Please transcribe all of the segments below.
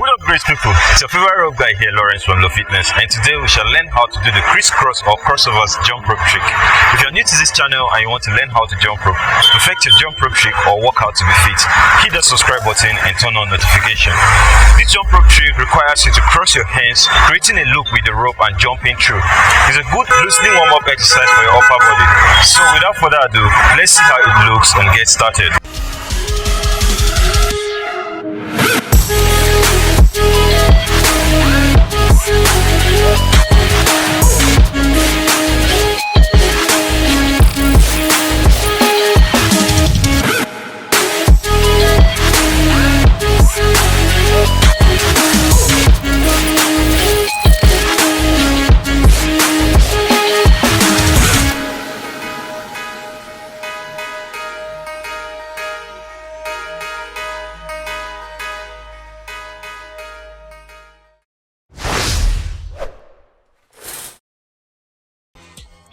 What up, great people? It's your favorite rope guy here, Lawrence from LOfitnez, and today we shall learn how to do the crisscross or crossovers jump rope trick. If you're new to this channel and you want to learn how to jump rope, perfect your jump rope trick or work out to be fit, hit the subscribe button and turn on notification. This jump rope trick requires you to cross your hands, creating a loop with the rope and jumping through. It's a good loosening warm-up exercise for your upper body. So without further ado, let's see how it looks and get started.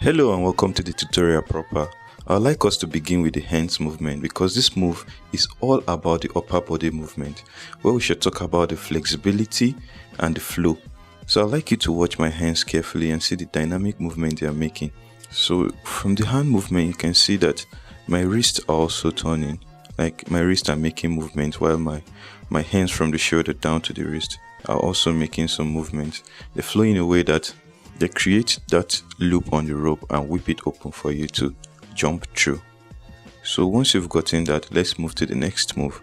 Hello and welcome to the tutorial proper. I would like us to begin with the hands movement because this move is all about the upper body movement, where we should talk about the flexibility and the flow. So I'd like you to watch my hands carefully and see the dynamic movement they are making. So from the hand movement you can see that my wrists are also turning, like my wrists are making movement while my hands from the shoulder down to the wrist are also making some movement. They flow in a way that they create that loop on the rope and whip it open for you to jump through. So once you've gotten that, let's move to the next move.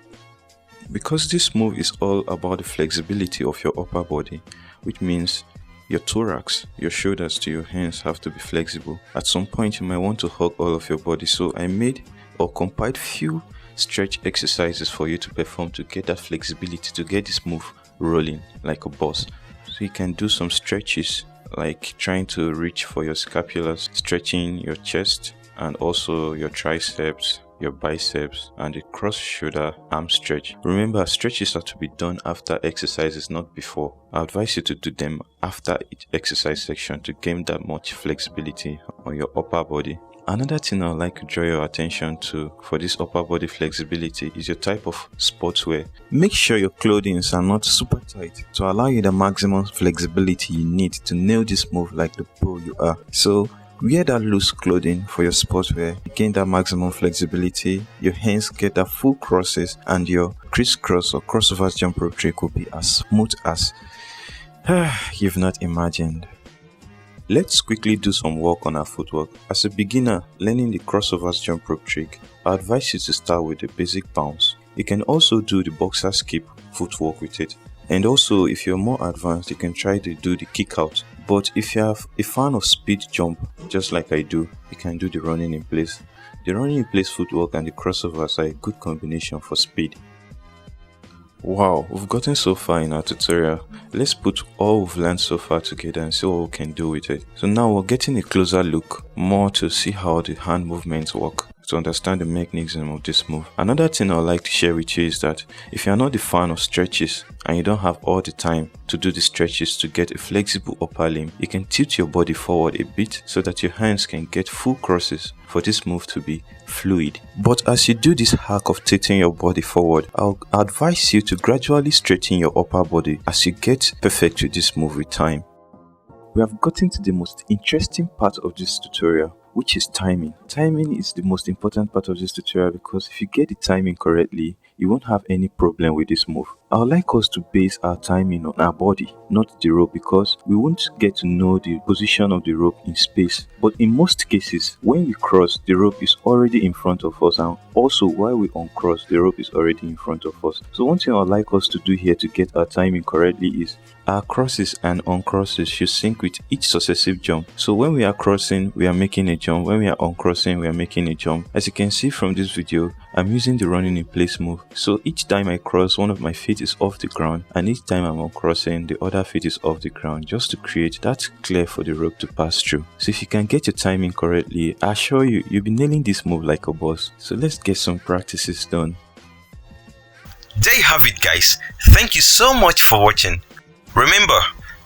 Because this move is all about the flexibility of your upper body, which means your thorax, your shoulders to your hands have to be flexible. At some point you might want to hug all of your body, so I made or compiled few stretch exercises for you to perform to get that flexibility, to get this move rolling like a boss. So you can do some stretches like trying to reach for your scapulars, stretching your chest and also your triceps, your biceps, and the cross shoulder arm stretch. Remember, stretches are to be done after exercises, not before. I advise you to do them after each exercise section to gain that much flexibility on your upper body. Another thing I would like to draw your attention to for this upper body flexibility is your type of sportswear. Make sure your clothing are not super tight to allow you the maximum flexibility you need to nail this move like the pro you are. So wear that loose clothing for your sportswear, gain that maximum flexibility, your hands get that full crosses, and your crisscross or crossovers jump rope trick will be as smooth as you've not imagined. Let's quickly do some work on our footwork. As a beginner learning the crossovers jump rope trick, I advise you to start with the basic bounce. You can also do the boxer skip footwork with it. And also if you're more advanced, you can try to do the kick out. But if you have a fan of speed jump, just like I do, you can do the running in place. The running in place footwork and the crossovers are a good combination for speed. Wow, we've gotten so far in our tutorial. Let's put all we've learned so far together and see what we can do with it. So now we're getting a closer look more to see how the hand movements work, to understand the mechanism of this move. Another thing I'd like to share with you is that if you're not a fan of stretches and you don't have all the time to do the stretches to get a flexible upper limb, you can tilt your body forward a bit so that your hands can get full crosses for this move to be fluid. But as you do this hack of tilting your body forward, I'll advise you to gradually straighten your upper body as you get perfect with this move with time. We have gotten to the most interesting part of this tutorial, which is timing. Timing is the most important part of this tutorial because if you get the timing correctly, you won't have any problem with this move. I would like us to base our timing on our body, not the rope, because we won't get to know the position of the rope in space. But in most cases, when we cross, the rope is already in front of us, and also while we uncross, the rope is already in front of us. So one thing I would like us to do here to get our timing correctly is our crosses and uncrosses should sync with each successive jump. So when we are crossing, we are making a jump. When we are uncrossing, we are making a jump. As you can see from this video, I'm using the running in place move. So each time I cross, one of my feet is off the ground, and each time I'm uncrossing, the other feet is off the ground, just to create that clear for the rope to pass through. So if you can get your timing correctly, I assure you, you'll be nailing this move like a boss. So let's get some practices done. There you have it, guys. Thank you so much for watching. Remember,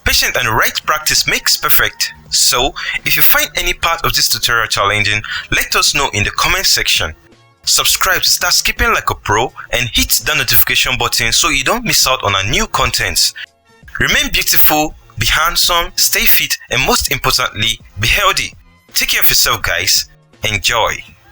patient and right practice makes perfect. So if you find any part of this tutorial challenging, let us know in the comment section. Subscribe to start skipping like a pro and hit the notification button so you don't miss out on our new contents. Remain beautiful, be handsome, stay fit, and most importantly, be healthy. Take care of yourself, guys. Enjoy.